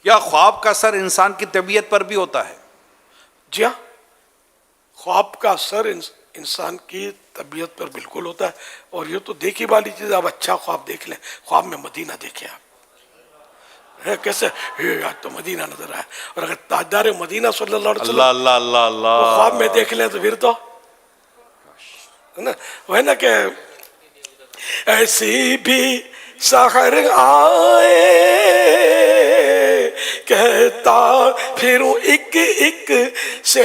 کیا خواب کا اثر انسان کی طبیعت پر بھی ہوتا ہے؟ جی ہاں، خواب کا اثر انسان کی طبیعت پر بالکل ہوتا ہے، اور یہ تو دیکھی والی چیز ہے۔ آپ اچھا خواب دیکھ لیں، خواب میں مدینہ دیکھیں آپ، کیسے آج تو مدینہ نظر آیا، اور اگر تاجدار مدینہ صلی اللہ علیہ اللہ وسلم اللہ اللہ وہ خواب میں اللہ. دیکھ لیں تو پھر تو ہے نا، وہ ہے نا کہ ایسی بھی سحر آئے کہتا پھروں ایک ایک سے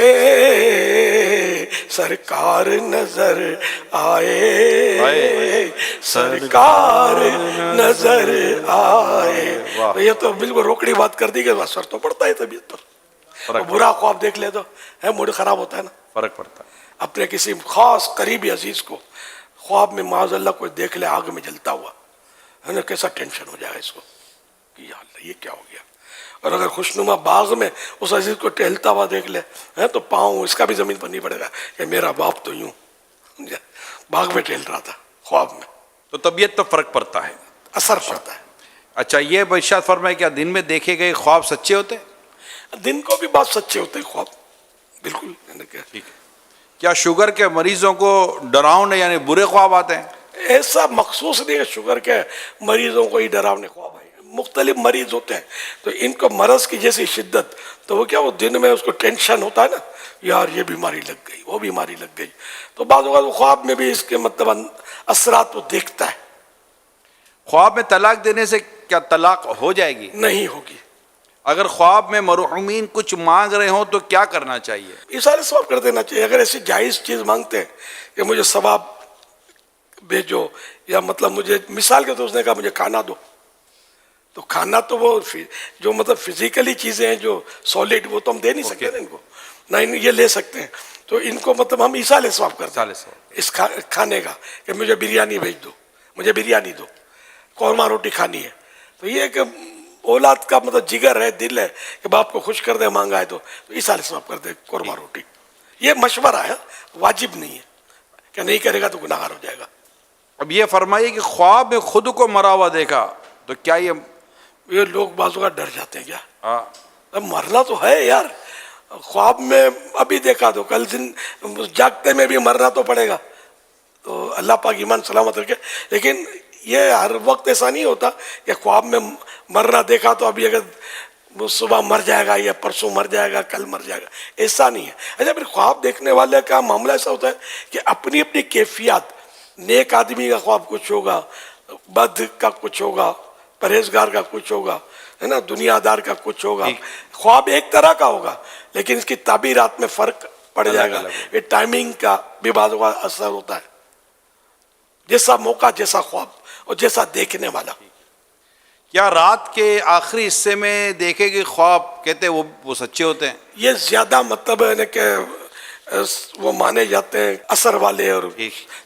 سرکار نظر آئے، سرکار نظر آئے۔ یہ تو بالکل روکڑی بات کر دی کہ اثر تو پڑتا ہے طبیعت پر۔ وہ برا خواب دیکھ لے تو موڈ خراب ہوتا ہے نا۔ فرق پڑتا ہے۔ اپنے کسی خاص قریبی عزیز کو خواب میں معاذ اللہ کوئی دیکھ لے آگ میں جلتا ہوا، ہے نا، کیسا ٹینشن ہو جائے اس کو کہ یا اللہ یہ کیا ہو گیا۔ اور اگر خوشنما باغ میں اس عزیز کو ٹہلتا ہوا دیکھ لے تو پاؤں اس کا بھی زمین پر نہیں پڑے گا کہ میرا باپ تو یوں باغ میں ٹہل رہا تھا خواب میں۔ تو طبیعت تو فرق پڑتا ہے، اثر پڑتا ہے۔ اچھا یہ ارشاد فرمائے کیا دن میں دیکھے گئے خواب سچے ہوتے ہیں؟ دن کو بھی بات سچے ہوتے ہیں خواب، بالکل۔ ٹھیک ہے۔ کیا شوگر کے مریضوں کو ڈراؤنے یعنی برے خواب آتے ہیں؟ ایسا مخصوص نہیں ہے شوگر کے مریضوں کو ہی ڈراونے خواب آئے، مختلف مریض ہوتے ہیں تو ان کو مرض کی جیسی شدت، تو وہ کیا وہ دن میں اس کو ٹینشن ہوتا ہے نا، یار یہ بیماری لگ گئی، وہ بیماری لگ گئی، تو بعض اوقات وہ خواب میں بھی اس کے مطلب اثرات وہ دیکھتا ہے۔ خواب میں طلاق دینے سے کیا طلاق ہو جائے گی؟ نہیں ہوگی۔ اگر خواب میں مرحومین کچھ مانگ رہے ہوں تو کیا کرنا چاہیے؟ ایسارے ثواب کر دینا چاہیے۔ اگر ایسی جائز چیز مانگتے ہیں کہ مجھے ثواب بھیجو، یا مطلب مجھے مثال کے طور اس نے کہا مجھے کھانا دو، تو کھانا تو وہ جو مطلب فزیکلی چیزیں ہیں جو سالڈ وہ تو ہم دے نہیں سکتے نا ان کو، نہ یہ لے سکتے ہیں، تو ان کو مطلب ہم ایسال ثواب کرتے ہیں اس کھانے کا کہ مجھے بریانی بھیج دو، مجھے بریانی دو، قورمہ روٹی کھانی ہے۔ تو یہ کہ اولاد کا مطلب جگر ہے، دل ہے کہ باپ کو خوش کر دے، مانگا ہے تو ایسال ثواب کر دے قورمہ روٹی۔ یہ مشورہ ہے، واجب نہیں ہے کہ نہیں کرے گا تو گناہگار ہو جائے گا۔ اب یہ فرمائیے کہ خواب میں خود کو مرا ہوا دیکھا تو کیا یہ لوگ بعض اوقات ڈر جاتے ہیں کیا؟ اب مرنا تو ہے یار، خواب میں ابھی دیکھا تو کل دن جاگتے میں بھی مرنا تو پڑے گا، تو اللہ پاک ایمان سلامت رکھے۔ لیکن یہ ہر وقت ایسا نہیں ہوتا کہ خواب میں مرنا دیکھا تو ابھی اگر صبح مر جائے گا یا پرسوں مر جائے گا کل مر جائے گا، ایسا نہیں ہے۔ اچھا پھر خواب دیکھنے والے کا معاملہ ایسا ہوتا ہے کہ اپنی اپنی کیفیات، نیک آدمی کا خواب کچھ ہوگا، بد کا کچھ ہوگا، پرہیزگار کا کچھ ہوگا، ہے نا، دنیا دار کا کچھ ہوگا۔ خواب ایک طرح کا ہوگا لیکن اس کی تعبیرات میں فرق پڑ جائے گا۔ یہ ٹائمنگ کا بھی بعض اوقات اثر ہوتا ہے، جیسا موقع، جیسا خواب اور جیسا دیکھنے والا۔ کیا رات کے آخری حصے میں دیکھے گئے خواب کہتے ہیں وہ سچے ہوتے ہیں؟ یہ زیادہ مطلب ہے کہ وہ مانے جاتے ہیں اثر والے، اور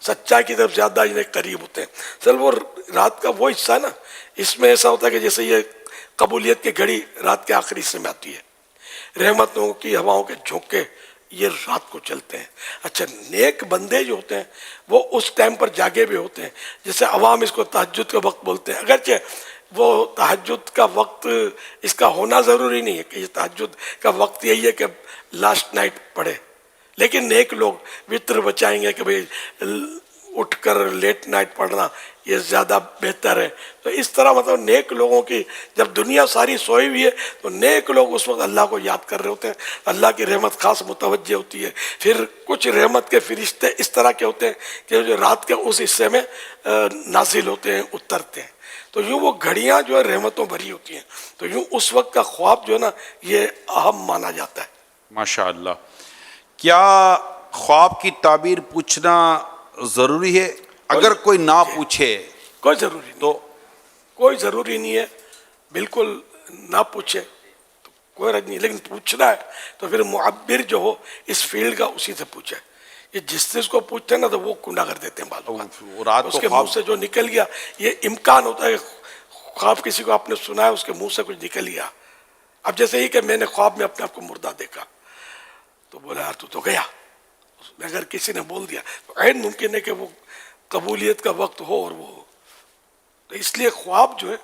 سچائی کی طرف زیادہ انہیں قریب ہوتے ہیں۔ چل وہ رات کا وہ حصہ ہے نا، اس میں ایسا ہوتا ہے کہ جیسے یہ قبولیت کی گھڑی رات کے آخری حصے میں آتی ہے، رحمتوں کی ہواؤں کے جھونکے یہ رات کو چلتے ہیں۔ اچھا نیک بندے جو ہوتے ہیں وہ اس ٹائم پر جاگے بھی ہوتے ہیں، جیسے عوام اس کو تہجد کا وقت بولتے ہیں، اگرچہ وہ تہجد کا وقت اس کا ہونا ضروری نہیں ہے کہ یہ تہجد کا وقت یہی ہے کہ لاسٹ نائٹ پڑھے، لیکن نیک لوگ وطر بچائیں گے کہ بھئی اٹھ کر لیٹ نائٹ پڑھنا یہ زیادہ بہتر ہے۔ تو اس طرح مطلب نیک لوگوں کی جب دنیا ساری سوئی ہوئی ہے تو نیک لوگ اس وقت اللہ کو یاد کر رہے ہوتے ہیں، اللہ کی رحمت خاص متوجہ ہوتی ہے۔ پھر کچھ رحمت کے فرشتے اس طرح کے ہوتے ہیں کہ جو رات کے اس حصے میں نازل ہوتے ہیں، اترتے ہیں، تو یوں وہ گھڑیاں جو ہے رحمتوں بھری ہوتی ہیں۔ تو یوں اس وقت کا خواب جو ہے نا یہ اہم مانا جاتا ہے۔ ماشاء اللہ۔ کیا خواب کی تعبیر پوچھنا ضروری ہے؟ اگر کوئی نہ پوچھے کوئی ضروری نہیں، تو کوئی ضروری نہیں ہے، بالکل نہ پوچھے تو کوئی رد نہیں، لیکن پوچھنا ہے تو پھر معبر جو ہو اس فیلڈ کا اسی سے پوچھے۔ یہ جس چیز کو پوچھتے ہیں نا تو وہ کنڈا کر دیتے ہیں بعض اوقات، اس کے منہ سے جو نکل گیا، یہ امکان ہوتا ہے کہ خواب کسی کو آپ نے سنا ہے اس کے منہ سے کچھ نکل گیا۔ اب جیسے ہی کہ میں نے خواب میں اپنے آپ کو مردہ دیکھا تو بولا یار تو گیا، اگر کسی نے بول دیا تو عین ممکن ہے کہ وہ قبولیت کا وقت ہو اور وہ ہو۔ تو اس لیے خواب جو ہے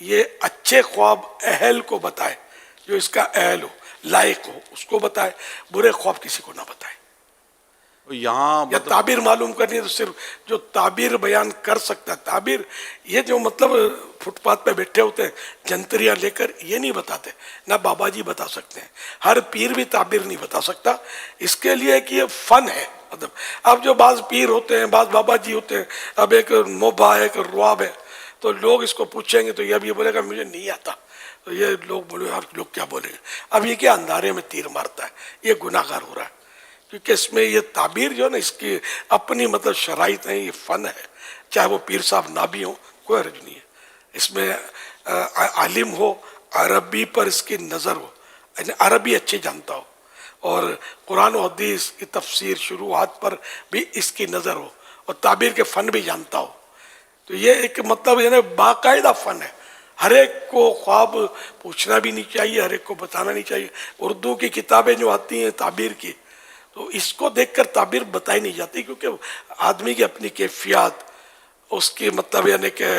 یہ اچھے خواب اہل کو بتائے جو اس کا اہل ہو لائق ہو اس کو بتائے, برے خواب کسی کو نہ بتائے. یہاں یا تعبیر معلوم کرنی ہے تو صرف جو تعبیر بیان کر سکتا ہے. تعبیر یہ جو مطلب فٹ پاتھ پہ بیٹھے ہوتے ہیں جنتریاں لے کر, یہ نہیں بتاتے, نہ بابا جی بتا سکتے ہیں, ہر پیر بھی تعبیر نہیں بتا سکتا. اس کے لیے کہ یہ فن ہے. مطلب اب جو بعض پیر ہوتے ہیں, بعض بابا جی ہوتے ہیں, اب ایک موبا ہے, ایک رواب ہے, تو لوگ اس کو پوچھیں گے تو یہ اب یہ بولے گا مجھے نہیں آتا, تو یہ لوگ بولے آپ لوگ کیا بولیں گے. اب یہ کیا اندھارے میں تیر مارتا ہے, یہ گناہ گار ہو رہا ہے, کیونکہ اس میں یہ تعبیر جو ہے نا اس کی اپنی مطلب شرائط ہیں, یہ فن ہے. چاہے وہ پیر صاحب نہ بھی ہوں کوئی حرج نہیں ہے. اس میں عالم ہو, عربی پر اس کی نظر ہو, یعنی عربی اچھی جانتا ہو, اور قرآن و حدیث کی تفسیر شروحات پر بھی اس کی نظر ہو, اور تعبیر کے فن بھی جانتا ہو. تو یہ ایک مطلب یعنی باقاعدہ فن ہے. ہر ایک کو خواب پوچھنا بھی نہیں چاہیے, ہر ایک کو بتانا نہیں چاہیے. اردو کی کتابیں جو آتی ہیں تعبیر کی, تو اس کو دیکھ کر تعبیر بتائی نہیں جاتی, کیونکہ آدمی کی اپنی کیفیات, اس کی مطلب یعنی کہ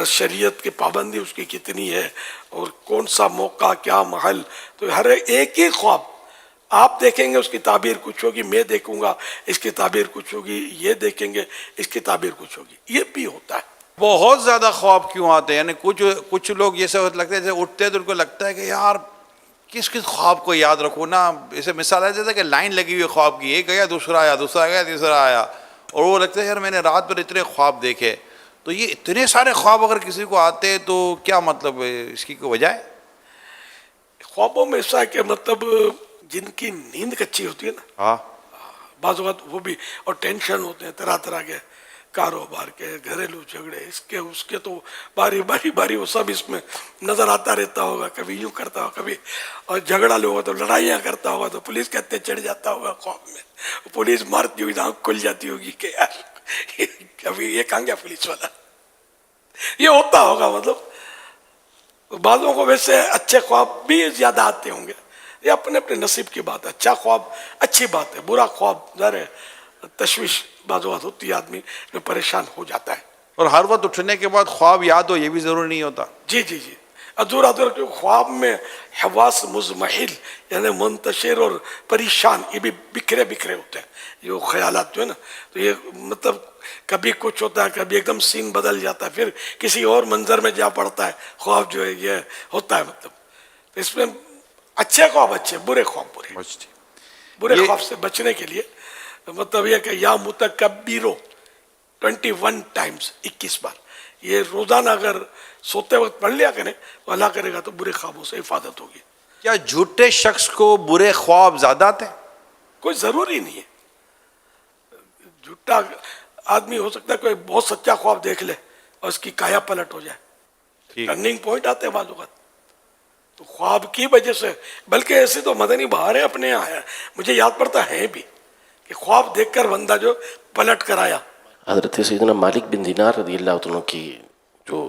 شریعت کی پابندی اس کی کتنی ہے, اور کون سا موقع کیا محل. تو ہر ایک ہی خواب آپ دیکھیں گے اس کی تعبیر کچھ ہوگی, میں دیکھوں گا اس کی تعبیر کچھ ہوگی, یہ دیکھیں گے اس کی تعبیر کچھ ہوگی. یہ بھی ہوتا ہے. بہت زیادہ خواب کیوں آتے ہیں؟ یعنی کچھ لوگ یہ سب لگتے ہیں, جیسے اٹھتے ہیں تو ان کو لگتا ہے کہ یار کس خواب کو یاد رکھو نا. اسے مثال ہے جیسے کہ لائن لگی ہوئی خواب کی, ایک گیا دوسرا آیا, دوسرا گیا تیسرا آیا, اور وہ لگتا ہے یار میں نے رات بھر اتنے خواب دیکھے. تو یہ اتنے سارے خواب اگر کسی کو آتے تو کیا مطلب اس کی کوئی وجہ ہے؟ خوابوں میں ایسا ہے کہ مطلب جن کی نیند کچی ہوتی ہے نا, ہاں, بعض اوقات وہ بھی, اور ٹینشن ہوتے ہیں طرح طرح کے, کاروبار کے, گھریلو جھگڑے, اس کے تو باری وہ سب اس میں نظر آتا رہتا ہوگا. کبھی یوں کرتا ہوگا, کبھی اور جھگڑا لے ہوگا تو لڑائیاں کرتا ہوگا, تو پولیس کہتے چڑھ جاتا ہوگا خواب میں, پولیس مارتی ہوئی آنکھ کھل جاتی ہوگی کہ یار کبھی یہ کہاں گیا پولیس والا. یہ ہوتا ہوگا. مطلب بعضوں کو ویسے اچھے خواب بھی زیادہ آتے ہوں گے, یہ اپنے اپنے نصیب کی بات ہے. اچھا خواب اچھی بات ہے, برا خواب ظاہر ہے تشویش بعض اوقات ہوتی ہے, آدمی جو پریشان ہو جاتا ہے. اور ہر وقت اٹھنے کے بعد خواب یاد ہو یہ بھی ضروری نہیں ہوتا. جی جی جی, ادھورا کیونکہ خواب میں حواس مزمحل یعنی منتشر اور پریشان, یہ بھی بکھرے بکھرے ہوتے ہیں یہ خیالات جو ہے نا. تو یہ مطلب کبھی کچھ ہوتا ہے, کبھی ایک دم سین بدل جاتا ہے, پھر کسی اور منظر میں جا پڑتا ہے خواب جو ہے, یہ ہوتا ہے. مطلب تو اس میں اچھے خواب اچھے, برے خواب برے. برے خواب سے بچنے کے لیے مطلب یہ کہ یا متکبرو 21 ٹائمز, 21 بار, یہ روزانہ اگر سوتے وقت پڑھ لیا کریں تو اللہ کرے گا تو برے خوابوں سے حفاظت ہوگی. کیا جھوٹے شخص کو برے خواب زیادہ آتے ہیں؟ کوئی ضروری نہیں ہے. جھوٹا آدمی ہو سکتا ہے کوئی بہت سچا خواب دیکھ لے اور اس کی کایا پلٹ ہو جائے. ٹرننگ پوائنٹ آتے ہیں بعض اوقات تو خواب کی وجہ سے. بلکہ ایسے تو مدنی بہاریں اپنے یہاں آیا, مجھے یاد پڑتا ہے بھی کہ خواب دیکھ کر بندہ جو پلٹ کر آیا. حضرت سیدنا مالک بن دینار رضی اللہ عنہ کی جو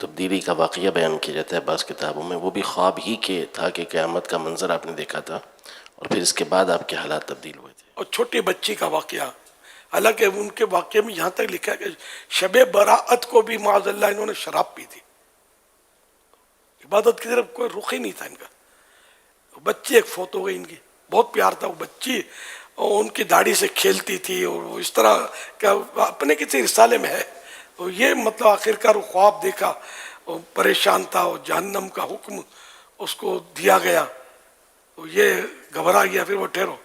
تبدیلی کا واقعہ بیان کیا جاتا ہے بعض کتابوں میں, وہ بھی خواب ہی کے تھا کہ قیامت کا منظر آپ نے دیکھا تھا, اور پھر اس کے بعد آپ کے حالات تبدیل ہوئے تھے. اور چھوٹی بچی کا واقعہ, حالانکہ ان کے واقعے میں یہاں تک لکھا ہے کہ شب براءت کو بھی معاذ اللہ انہوں نے شراب پی تھی. عبادت کی طرف کوئی رخ ہی نہیں تھا ان کا. بچی ایک فوت ہو گئی ان کی, بہت پیار تھا وہ بچی, اور ان کی داڑھی سے کھیلتی تھی, اور وہ اس طرح کا اپنے کسی رسالے میں ہے. تو یہ مطلب آخرکار وہ خواب دیکھا, وہ پریشان تھا, اور جہنم کا حکم اس کو دیا گیا, تو یہ گھبرا گیا. پھر وہ ٹھہرو,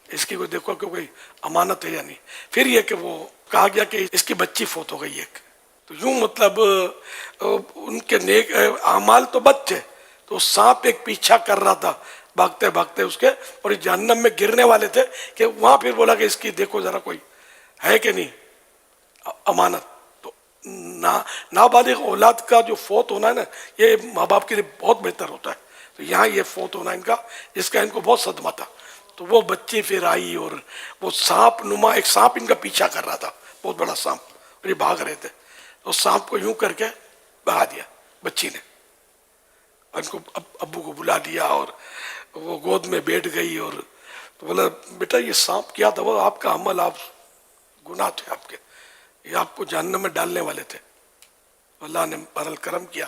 اس کی کوئی دیکھو کہ کوئی امانت ہے یا نہیں. پھر یہ کہ وہ کہا گیا کہ اس کی بچی فوت ہو گئی ایک. تو یوں مطلب ان کے نیک اعمال تو بد تھے, تو سانپ ایک پیچھا کر رہا تھا بھاگتے بھاگتے اس کے, اور جہنم میں گرنے والے تھے کہ وہاں پھر بولا کہ اس کی دیکھو ذرا کوئی ہے کہ نہیں امانت. تو نابالغ اولاد کا جو فوت ہونا ہے نا, یہ ماں باپ کے لیے بہت بہتر ہوتا ہے. تو یہاں یہ فوت ہونا ان کا, جس کا ان کو بہت صدمہ تھا. تو وہ بچی پھر آئی, اور وہ سانپ نما ایک سانپ ان کا پیچھا کر رہا تھا, بہت بڑا سانپ, اور یہ بھاگ رہے تھے. تو سانپ کو یوں کر کے بہا دیا بچی نے, اور ان کو ابو کو بلا لیا, اور وہ گود میں بیٹھ گئی. اور تو بولا بیٹا یہ سانپ کیا تھا, وہ آپ کا عمل, آپ گناہ تھے آپ کے, یہ آپ کو جہنم میں ڈالنے والے تھے. اللہ نے بہرحال کرم کیا,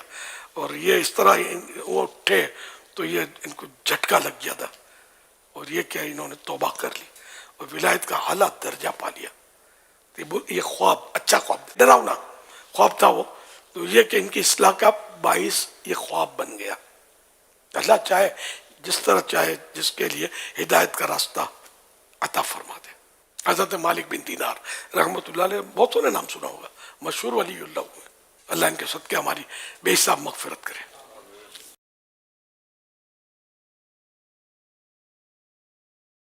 اور یہ اس طرح وہ اٹھے, تو یہ ان کو جھٹکا لگ گیا تھا، اور یہ کہ انہوں نے توبہ کر لی اور ولایت کا اعلیٰ درجہ پا لیا. یہ خواب اچھا خواب، ڈراؤنا خواب تھا وہ، تو یہ کہ ان کی اصلاح کا باعث یہ خواب بن گیا. اللہ چاہے جس طرح چاہے جس کے لیے ہدایت کا راستہ عطا فرما دے. حضرت مالک بن دینار رحمۃ اللہ علیہ، بہت نے نام سنا ہوگا، مشہور ولی اللہ ہوئے. اللہ ان کے صدقے ہماری بے حساب مغفرت کرے.